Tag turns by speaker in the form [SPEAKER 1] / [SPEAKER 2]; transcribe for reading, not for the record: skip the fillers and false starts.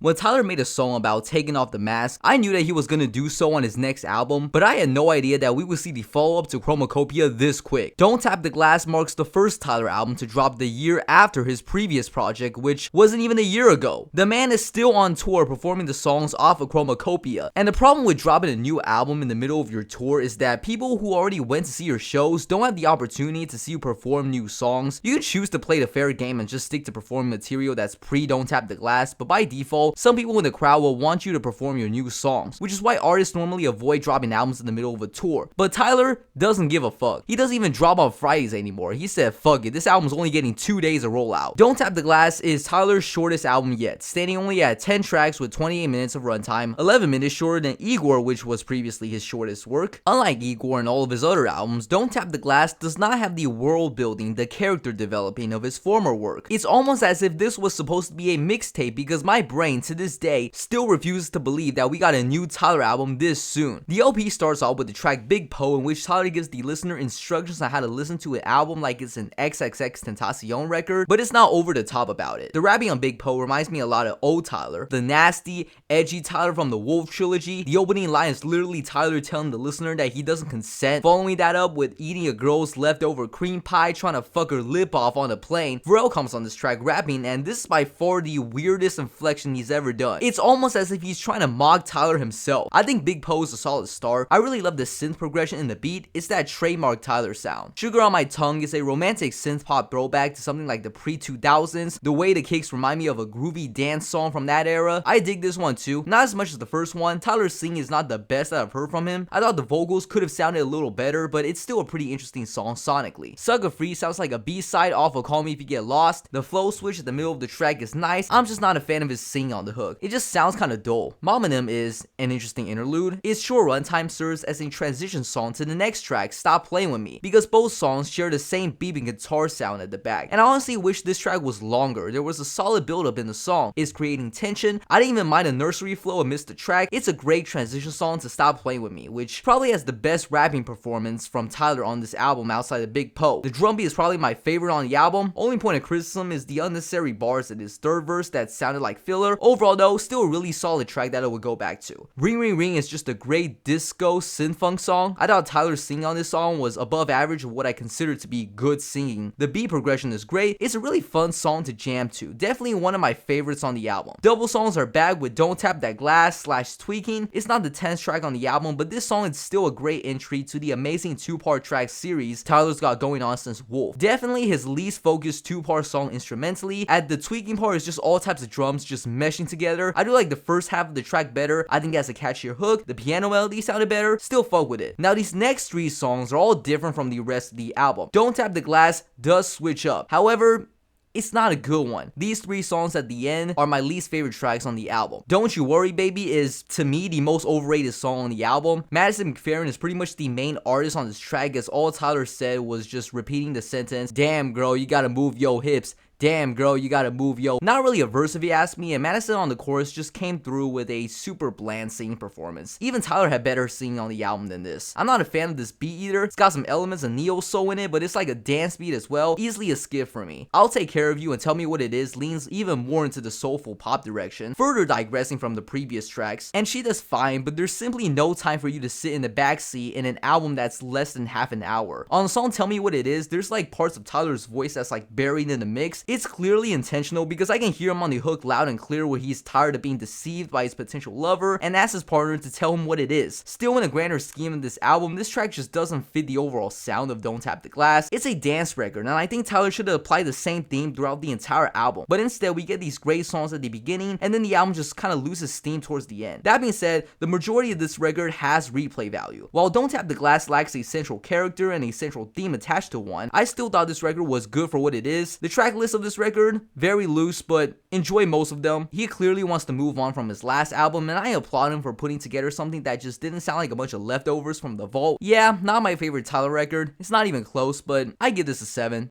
[SPEAKER 1] When Tyler made a song about taking off the mask, I knew that he was gonna do so on his next album, but I had no idea that we would see the follow-up to Chromacopia this quick. Don't Tap the Glass marks the first Tyler album to drop the year after his previous project, which wasn't even a year ago. The man is still on tour performing the songs off of Chromacopia, and the problem with dropping a new album in the middle of your tour is that people who already went to see your shows don't have the opportunity to see you perform new songs. You can choose to play the fair game and just stick to performing material that's pre-Don't Tap the Glass, but by default, some people in the crowd will want you to perform your new songs, which is why artists normally avoid dropping albums in the middle of a tour. But Tyler doesn't give a fuck. He doesn't even drop on Fridays anymore. He said, fuck it, this album's only getting 2 days of rollout. Don't Tap the Glass is Tyler's shortest album yet, standing only at 10 tracks with 28 minutes of runtime, 11 minutes shorter than Igor, which was previously his shortest work. Unlike Igor and all of his other albums, Don't Tap the Glass does not have the world building, the character developing of his former work. It's almost as if this was supposed to be a mixtape, because my brain to this day still refuses to believe that we got a new Tyler album this soon. The LP starts off with the track Big Po, in which Tyler gives the listener instructions on how to listen to an album like it's an XXXTentacion record, but it's not over the top about it. The rapping on Big Po reminds me a lot of old Tyler, the nasty, edgy Tyler from the Wolf trilogy. The opening line is literally Tyler telling the listener that he doesn't consent, following that up with eating a girl's leftover cream pie, trying to fuck her lip off on a plane. Pharrell comes on this track rapping, and this is by far the weirdest inflection he's ever done. It's almost as if he's trying to mock Tyler himself. I think Big Po is a solid start. I really love the synth progression in the beat. It's that trademark Tyler sound. Sugar on My Tongue is a romantic synth pop throwback to something like the pre-2000s. The way the kicks remind me of a groovy dance song from that era. I dig this one too, not as much as the first one. Tyler's singing is not the best that I've heard from him. I thought the vocals could have sounded a little better, but it's still a pretty interesting song sonically. Sucker Free sounds like a B-side off of Call Me If You Get Lost. The flow switch at the middle of the track is nice. I'm just not a fan of his singing on the hook. It just sounds kinda dull. MOMMANEM is an interesting interlude. Its short runtime serves as a transition song to the next track, Stop Playing With Me, because both songs share the same beeping guitar sound at the back. And I honestly wish this track was longer. There was a solid build-up in the song. It's creating tension. I didn't even mind the nursery flow amidst the track. It's a great transition song to Stop Playing With Me, which probably has the best rapping performance from Tyler on this album outside of Big Po. The drum beat is probably my favorite on the album. Only point of criticism is the unnecessary bars in his third verse that sounded like filler. Overall though, still a really solid track that I would go back to. Ring Ring Ring is just a great disco synth-funk song. I thought Tyler's singing on this song was above average of what I consider to be good singing. The beat progression is great. It's a really fun song to jam to. Definitely one of my favorites on the album. Double songs are back with Don't Tap That Glass / Tweaking. It's not the 10th track on the album, but this song is still a great entry to the amazing 2-part track series Tyler's got going on since Wolf. Definitely his least focused 2-part song instrumentally. At the Tweaking part is just all types of drums just meshing together. I do like the first half of the track better. I think it has a catchier hook. The piano melody sounded better. Still fuck with it. Now these next 3 songs are all different from the rest of the album. Don't Tap the Glass does switch up. However, it's not a good one. These 3 songs at the end are my least favorite tracks on the album. Don't You Worry Baby is, to me, the most overrated song on the album. Madison McFerrin is pretty much the main artist on this track, as all Tyler said was just repeating the sentence, "Damn girl, you gotta move your hips. Damn girl, you gotta move yo." Not really a verse if you ask me, and Madison on the chorus just came through with a super bland singing performance. Even Tyler had better singing on the album than this. I'm not a fan of this beat either. It's got some elements of neo soul in it, but it's like a dance beat as well. Easily a skip for me. I'll Take Care of You and Tell Me What It Is leans even more into the soulful pop direction, further digressing from the previous tracks. And She Does Fine, but there's simply no time for you to sit in the backseat in an album that's less than half an hour. On the song Tell Me What It Is, there's like parts of Tyler's voice that's like buried in the mix. It's clearly intentional because I can hear him on the hook loud and clear where he's tired of being deceived by his potential lover and asks his partner to tell him what it is. Still, in a grander scheme of this album, this track just doesn't fit the overall sound of Don't Tap the Glass. It's a dance record, and I think Tyler should have applied the same theme throughout the entire album. But instead, we get these great songs at the beginning, and then the album just kind of loses steam towards the end. That being said, the majority of this record has replay value. While Don't Tap the Glass lacks a central character and a central theme attached to one, I still thought this record was good for what it is. The track list of this record, very loose, but enjoy most of them. He clearly wants to move on from his last album, and I applaud him for putting together something that just didn't sound like a bunch of leftovers from the vault. Yeah, not my favorite Tyler record. It's not even close, but I give this a 7.